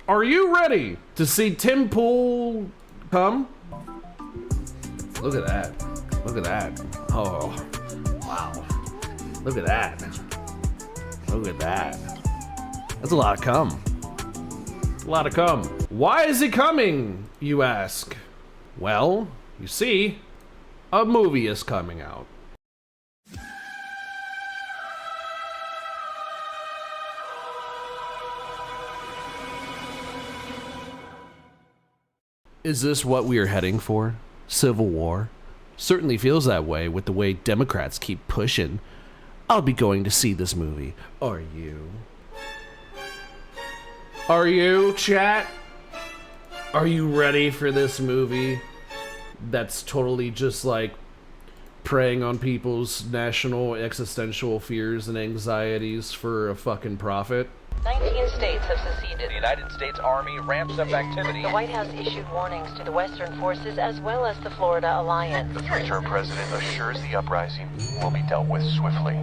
Are you ready to see Tim Pool come? Look at that. Look at that. Oh, wow. Look at that. Look at that. That's a lot of cum. A lot of cum. Why is he coming, you ask? Well, you see, a movie is coming out. Is this what we are heading for? Civil war? Certainly feels that way with the way Democrats keep pushing. I'll be going to see this movie. Are you? Are you, chat? Are you ready for this movie that's totally just like preying on people's national existential fears and anxieties for a fucking profit? 19 states have seceded. The United States Army ramps up activity. The White House issued warnings to the Western forces as well as the Florida Alliance. The three-term president assures the uprising will be dealt with swiftly.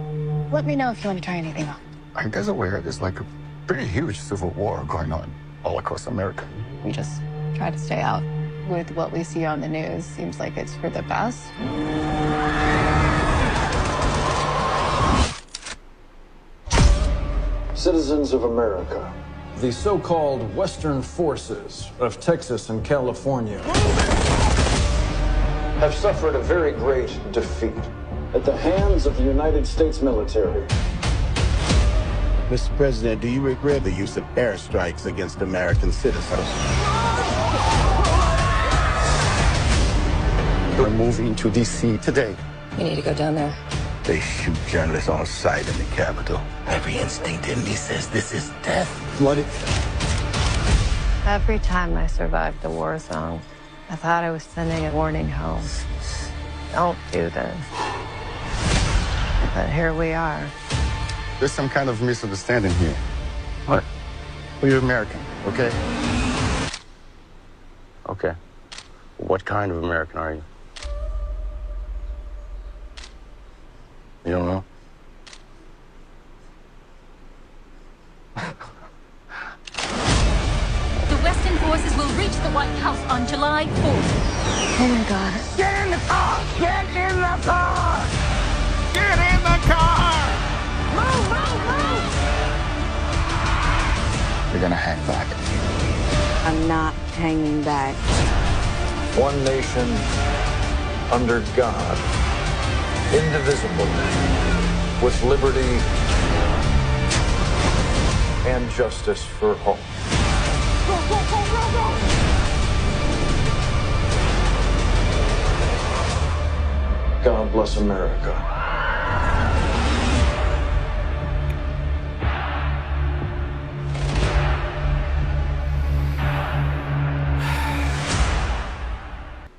Let me know if you want to try anything on. Are you guys aware there's like a pretty huge civil war going on all across America? We just try to stay out. With what we see on the news, seems like it's for the best. Citizens of America, the so-called Western forces of Texas and California have suffered a very great defeat at the hands of the United States military. Mr. President, do you regret the use of airstrikes against American citizens? We're moving to D.C. today. We need to go down there. They shoot journalists on sight in the Capitol. Every instinct in me says this is death. Bloody. Every time I survived the war zone, I thought I was sending a warning home. Don't do this. But here we are. There's some kind of misunderstanding here. What? Well, you're American, okay? Okay. What kind of American are you? You don't know? The Western forces will reach the White House on July 4th. Oh my God. Get in the car! Get in the car! Get in the car! Move, move, move! We're gonna hang back. I'm not hanging back. One nation under God, indivisible, with liberty and justice for all. Go, go, go, go, go! God bless America.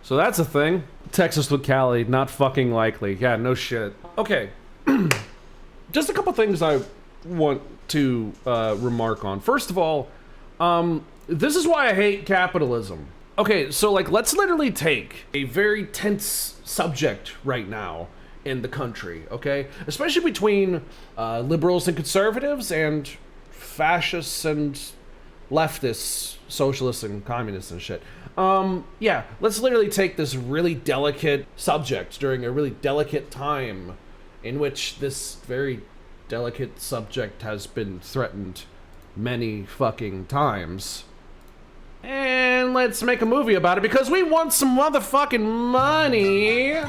So that's a thing. Texas with Cali, not fucking likely. Yeah, no shit. Okay. Just a couple things I want to remark on. First of all, this is why I hate capitalism. Okay, so like, let's literally take a very tense subject right now in the country, okay? Especially between liberals and conservatives and fascists and leftists, socialists and communists and shit. Yeah, let's literally take this really delicate subject during a really delicate time in which this very delicate subject has been threatened many fucking times. And let's make a movie about it because we want some motherfucking money.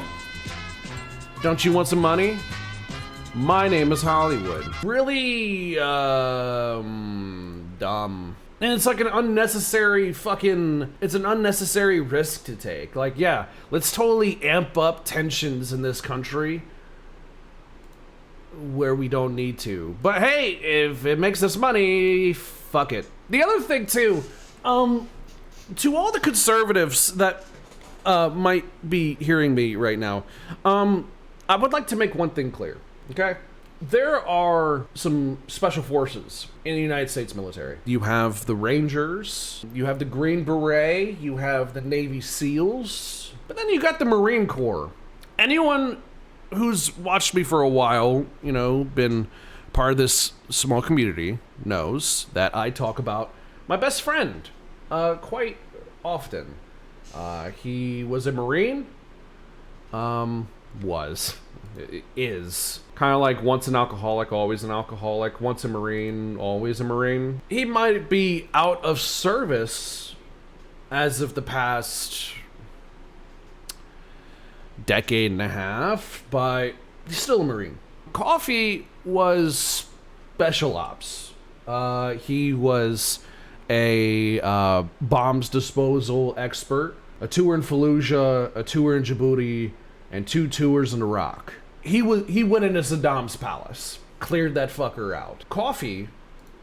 Don't you want some money? My name is Hollywood. Really, dumb. And it's like an unnecessary it's an unnecessary risk to take. Like, yeah, let's totally amp up tensions in this country where we don't need to. But hey, if it makes us money, fuck it. The other thing too, to all the conservatives that might be hearing me right now, I would like to make one thing clear, okay? There are some special forces in the United States military. You have the Rangers, you have the Green Beret, you have the Navy SEALs, but then you got the Marine Corps. Anyone who's watched me for a while, you know, been part of this small community, knows that I talk about my best friend quite often. He was a Marine. Is. Kind of like once an alcoholic, always an alcoholic. Once a Marine, always a Marine. He might be out of service as of the past decade and a half, but he's still a Marine. Coffee was special ops. He was a bombs disposal expert, a tour in Fallujah, a tour in Djibouti, and 2 tours in Iraq. He went into Saddam's palace, cleared that fucker out. Coffee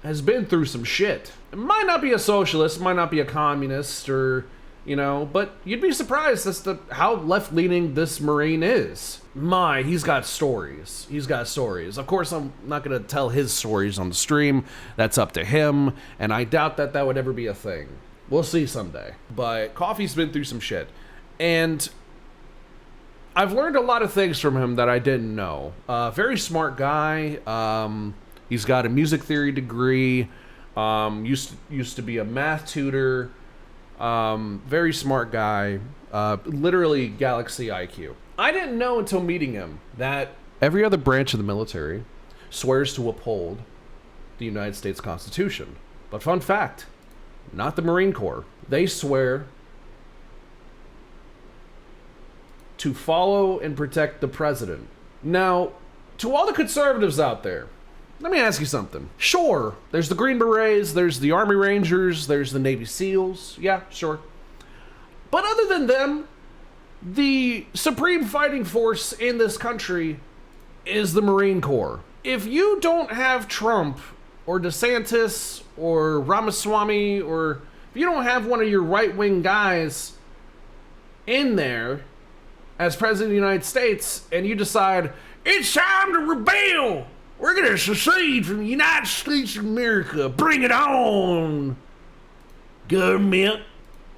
has been through some shit. It might not be a socialist, might not be a communist, or, you know, but you'd be surprised as to how left-leaning this Marine is. He's got stories. He's got stories. Of course, I'm not gonna tell his stories on the stream. That's up to him, and I doubt that that would ever be a thing. We'll see someday. But Coffee's been through some shit. And I've learned a lot of things from him that I didn't know. Very smart guy. He's got a music theory degree. Used to be a math tutor. Very smart guy. Literally galaxy IQ. I didn't know until meeting him that every other branch of the military swears to uphold the United States Constitution. But fun fact, not the Marine Corps. They swear to follow and protect the president. Now, to all the conservatives out there, let me ask you something. Sure, there's the Green Berets, there's the Army Rangers, there's the Navy SEALs. Yeah, sure. But other than them, the supreme fighting force in this country is the Marine Corps. If you don't have Trump or DeSantis or Ramaswamy, or if you don't have one of your right-wing guys in there as President of the United States, and you decide, it's time to rebel, we're gonna secede from the United States of America, bring it on, government.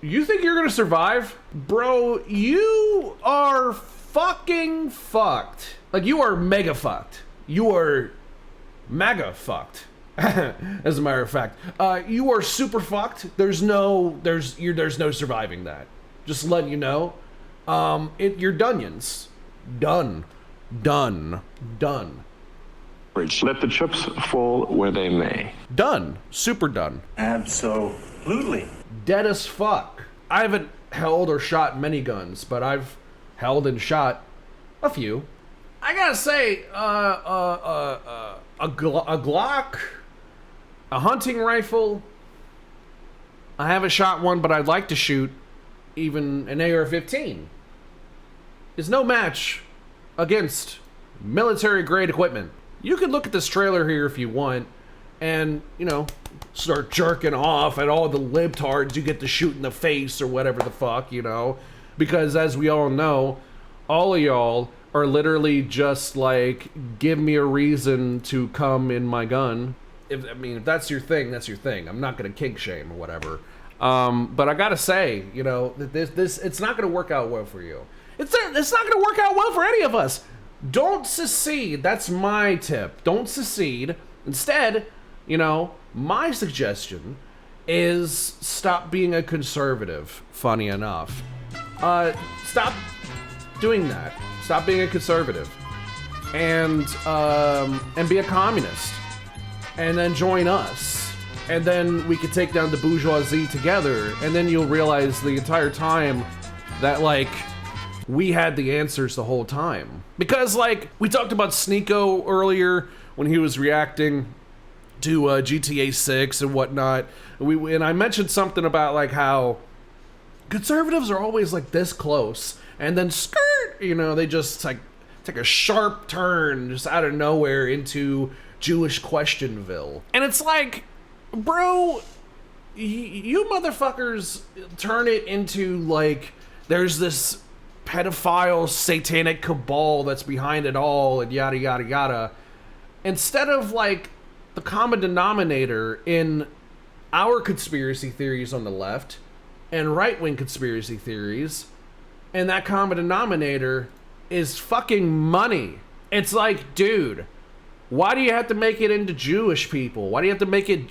You think you're gonna survive? Bro, you are fucking fucked. Like, you are mega fucked. You are mega fucked. As a matter of fact, you are super fucked. There's no surviving that. Just letting you know. You're dunions. Done. Let the chips fall where they may. Done. Super done. Absolutely. Dead as fuck. I haven't held or shot many guns, but I've held and shot a few. I gotta say, a Glock, a hunting rifle. I haven't shot one, but I'd like to shoot. Even an AR-15 is no match against military-grade equipment. You can look at this trailer here if you want, and, you know, start jerking off at all the libtards you get to shoot in the face or whatever the fuck, you know, because as we all know, all of y'all are literally just like, give me a reason to come in my gun. If that's your thing, that's your thing. I'm not gonna kink shame or whatever. But I gotta say, you know, this it's not gonna work out well for you. It's not gonna work out well for any of us. Don't secede. That's my tip. Don't secede. Instead, you know, my suggestion is stop being a conservative. Funny enough, stop doing that. Stop being a conservative, and be a communist, and then join us. And then we could take down the bourgeoisie together, and then you'll realize the entire time that, like, we had the answers the whole time. Because, like, we talked about Sneeko earlier when he was reacting to GTA 6 and whatnot. And I mentioned something about, like, how conservatives are always, like, this close, and then skirt, you know, they just, like, take a sharp turn just out of nowhere into Jewish Questionville. And it's like, bro, you motherfuckers turn it into, like, there's this pedophile satanic cabal that's behind it all and yada yada yada, instead of, like, the common denominator in our conspiracy theories on the left and right-wing conspiracy theories, and that common denominator is fucking money. It's like, dude, Why do you have to make it into Jewish people? Why do you have to make it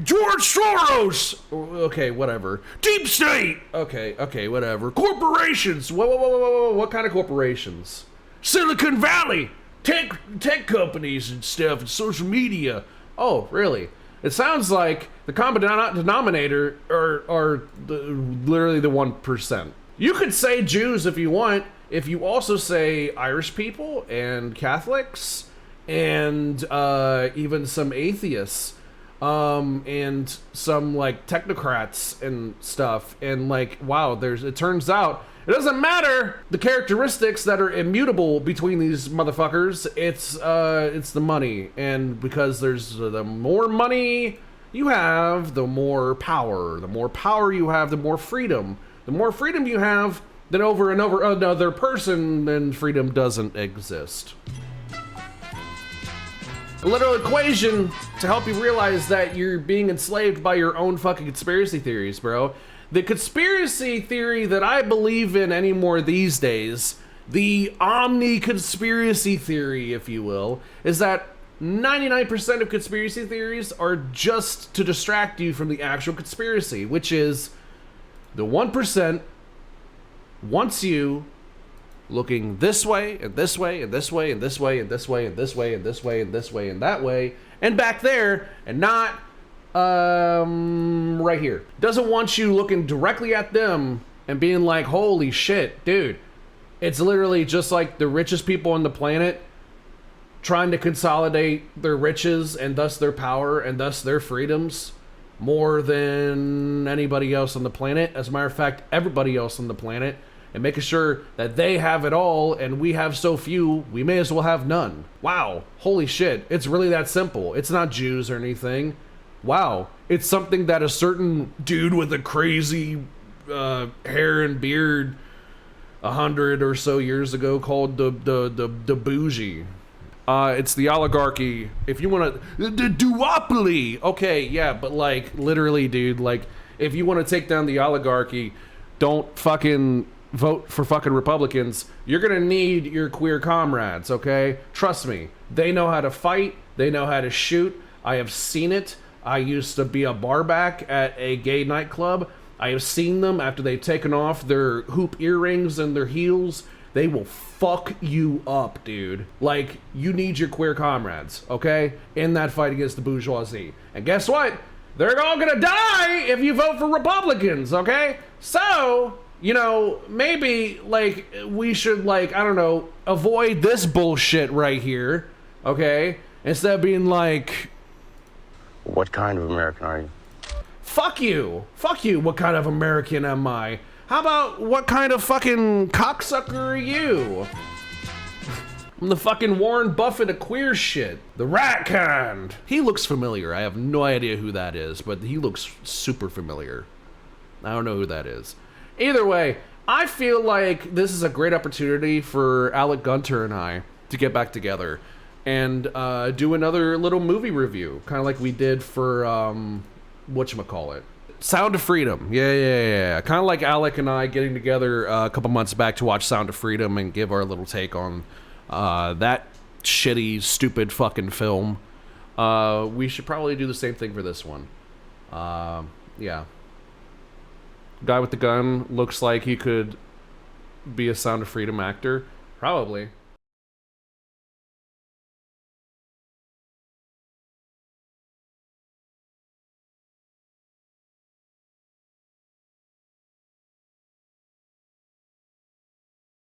George Soros? Okay, whatever. Deep State. Okay, whatever. Corporations. What kind of corporations? Silicon Valley. Tech companies and stuff and social media. Oh, really? It sounds like the common denominator are literally the 1%. You could say Jews if you want. If you also say Irish people and Catholics and even some atheists and some like technocrats and stuff, and like, wow, it turns out it doesn't matter the characteristics that are immutable between these motherfuckers. It's the money, and because there's the more money you have, the more power. The more power you have, the more freedom. The more freedom you have, then over and over another person, then freedom doesn't exist. A little equation to help you realize that you're being enslaved by your own fucking conspiracy theories, bro. The conspiracy theory that I believe in anymore these days, the omni-conspiracy theory, if you will, is that 99% of conspiracy theories are just to distract you from the actual conspiracy, which is the 1% wants you looking this way and this way and this way and this way and this way and this way and this way and this way and that way and back there, and not right here. Doesn't want you looking directly at them and being like, holy shit, dude. It's literally just like the richest people on the planet trying to consolidate their riches and thus their power and thus their freedoms more than anybody else on the planet. As a matter of fact, everybody else on the planet, and making sure that they have it all and we have so few, we may as well have none. Wow, holy shit, it's really that simple. It's not Jews or anything. Wow, it's something that a certain dude with a crazy hair and beard 100 or so years ago called the bougie. It's the oligarchy. If you want to, the duopoly. Okay, yeah, but like literally, dude, like if you want to take down the oligarchy, don't fucking vote for fucking Republicans. You're gonna need your queer comrades, okay? Trust me, they know how to fight. They know how to shoot. I have seen it. I used to be a barback at a gay nightclub. I have seen them after they've taken off their hoop earrings and their heels. They will fuck you up, dude. Like, you need your queer comrades, okay? In that fight against the bourgeoisie. And guess what? They're all gonna die if you vote for Republicans, okay? So, you know, maybe, like, we should, like, I don't know, avoid this bullshit right here, okay? Instead of being like... What kind of American are you? Fuck you. Fuck you. What kind of American am I? How about what kind of fucking cocksucker are you? I'm the fucking Warren Buffett of queer shit. The rat kind. He looks familiar. I have no idea who that is, but he looks super familiar. I don't know who that is. Either way, I feel like this is a great opportunity for Alec Gunter and I to get back together and do another little movie review, kind of like we did for whatchamacallit. Sound of Freedom. Yeah. Kind of like Alec and I getting together a couple months back to watch Sound of Freedom and give our little take on that shitty, stupid fucking film. We should probably do the same thing for this one. Yeah. Guy with the gun looks like he could be a Sound of Freedom actor. Probably.